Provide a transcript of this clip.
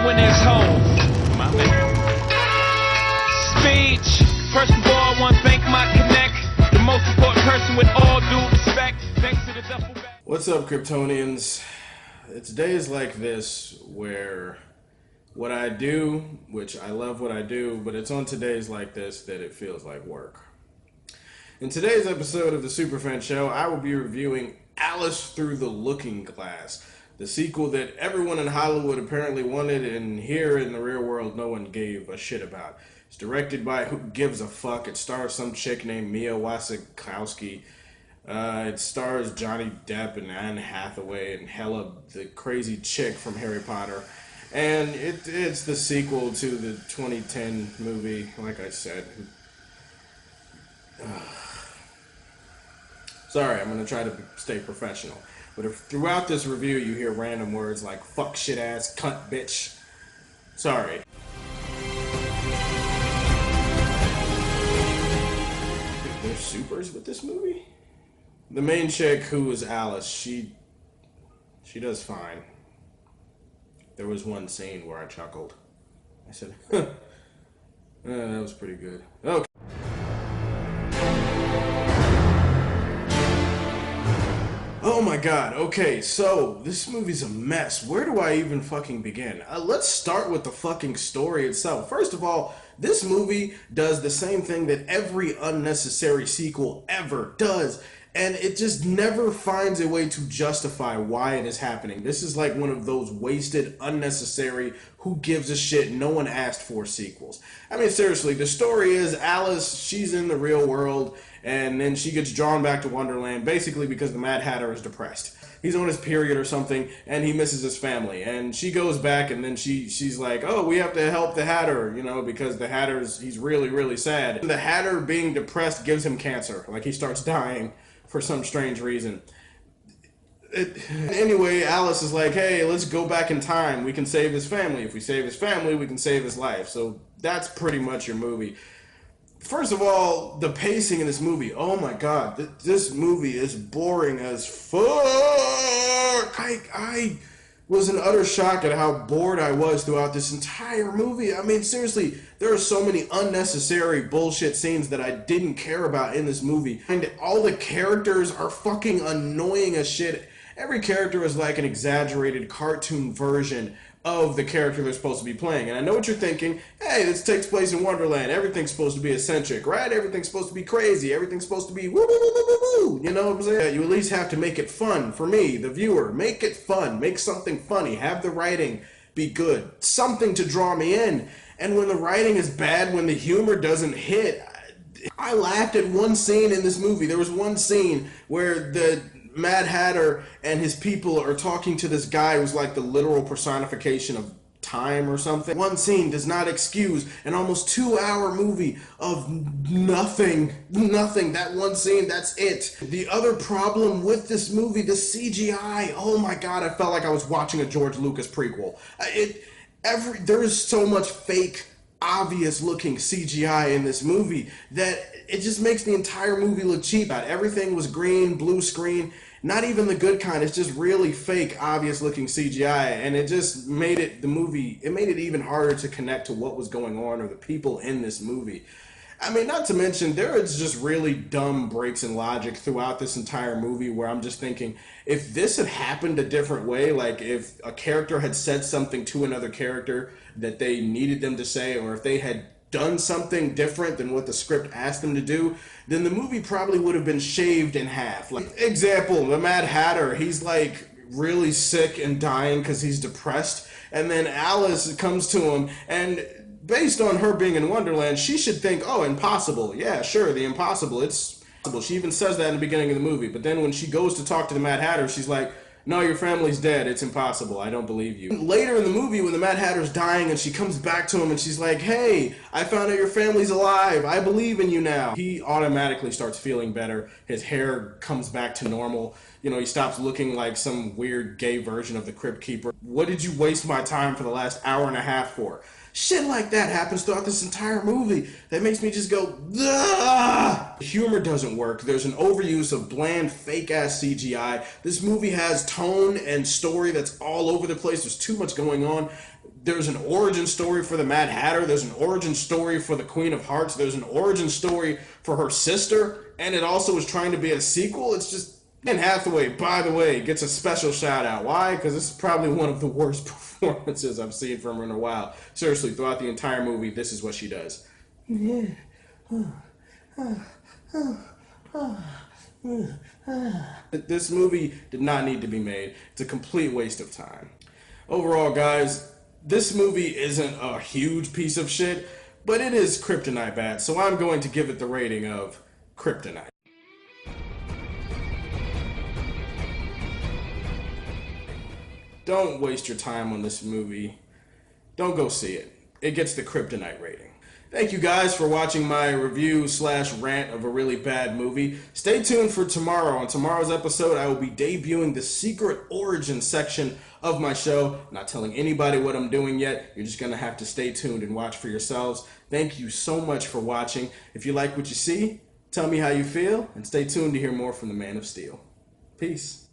when there's hope. My man. Speech. First of all, I want to thank my connect, the most important person with all due respect. Thanks to the duffel bag. What's up, Kryptonians? It's days like this where what I do, which I love what I do, but it's on days like this that it feels like work. In today's episode of the Superfan Show, I will be reviewing Alice Through the Looking Glass, the sequel that everyone in Hollywood apparently wanted, and here in the real world no one gave a shit about. It's directed by Who Gives a Fuck. It stars some chick named Mia Wasikowska. It stars Johnny Depp and Anne Hathaway and Hella, the crazy chick from Harry Potter. And it's the sequel to the 2010 movie, like I said. Sorry, I'm going to try to stay professional. But if throughout this review you hear random words like fuck, shit ass, cunt, bitch, sorry. There's supers with this movie? The main chick, who is Alice, she does fine. There was one scene where I chuckled. I said, huh, that was pretty good. Okay. Oh my god, okay, so this movie's a mess. Where do I even fucking begin? Let's start with the fucking story itself. First of all, this movie does the same thing that every unnecessary sequel ever does, and it just never finds a way to justify why it is happening. This is like one of those wasted, unnecessary, who gives a shit, no one asked for sequels. I mean, seriously, the story is Alice, she's in the real world, and then she gets drawn back to Wonderland, basically because the Mad Hatter is depressed. He's on his period or something, and he misses his family. And she goes back, and then she's like, oh, we have to help the Hatter, you know, because the Hatter's, he's really, really sad. The Hatter, being depressed, gives him cancer. Like, he starts dying for some strange reason. Anyway, Alice is like, hey, let's go back in time. We can save his family. If we save his family, we can save his life. So that's pretty much your movie. First of all, the pacing in this movie, oh my god, this movie is boring as fuck. I was in utter shock at how bored I was throughout this entire movie. I mean, seriously, there are so many unnecessary bullshit scenes that I didn't care about in this movie. And all the characters are fucking annoying as shit. Every character is like an exaggerated cartoon version of the character they're supposed to be playing. And I know what you're thinking, hey, this takes place in Wonderland. Everything's supposed to be eccentric, right? Everything's supposed to be crazy. Everything's supposed to be woo, woo, woo, woo, woo, woo. You know what I'm saying? You at least have to make it fun for me, the viewer. Make it fun. Make something funny. Have the writing be good. Something to draw me in. And when the writing is bad, when the humor doesn't hit, I laughed at one scene in this movie. There was one scene where the Mad Hatter and his people are talking to this guy who's like the literal personification of time or something. One scene does not excuse an almost 2-hour movie of nothing. That one scene, that's it. The other problem with this movie, the CGI, oh my god, I felt like I was watching a George Lucas prequel. There is so much fake, obvious looking CGI in this movie that it just makes the entire movie look cheap. Everything was green, blue screen, not even the good kind. It's just really fake, obvious looking CGI, and it just made it even harder to connect to what was going on or the people in this movie. I mean, not to mention, there is just really dumb breaks in logic throughout this entire movie where I'm just thinking, if this had happened a different way, like if a character had said something to another character that they needed them to say, or if they had done something different than what the script asked them to do, then the movie probably would have been shaved in half. Like, example, the Mad Hatter, he's like really sick and dying because he's depressed, and then Alice comes to him, and based on her being in Wonderland, she should think, oh, impossible. Yeah, sure, the impossible, it's possible. She even says that in the beginning of the movie, but then when she goes to talk to the Mad Hatter, she's like, no, your family's dead. It's impossible. I don't believe you. Later in the movie, when the Mad Hatter's dying and she comes back to him and she's like, hey, I found out your family's alive. I believe in you now. He automatically starts feeling better. His hair comes back to normal. You know, he stops looking like some weird gay version of the Crypt Keeper. What did you waste my time for the last hour and a half for? Shit like that happens throughout this entire movie. That makes me just go, ugh! Humor doesn't work. There's an overuse of bland, fake-ass CGI. This movie has tone and story that's all over the place. There's too much going on. There's an origin story for the Mad Hatter. There's an origin story for the Queen of Hearts. There's an origin story for her sister. And it also is trying to be a sequel. It's just... Anne Hathaway, by the way, gets a special shout out. Why? Because this is probably one of the worst performances I've seen from her in a while. Seriously, throughout the entire movie, this is what she does. This movie did not need to be made. It's a complete waste of time. Overall, guys, this movie isn't a huge piece of shit, but it is kryptonite bad, so I'm going to give it the rating of kryptonite. Don't waste your time on this movie. Don't go see it. It gets the kryptonite rating. Thank you guys for watching my review / rant of a really bad movie. Stay tuned for tomorrow. On tomorrow's episode, I will be debuting the secret origin section of my show. I'm not telling anybody what I'm doing yet. You're just going to have to stay tuned and watch for yourselves. Thank you so much for watching. If you like what you see, tell me how you feel, and stay tuned to hear more from the Man of Steel. Peace.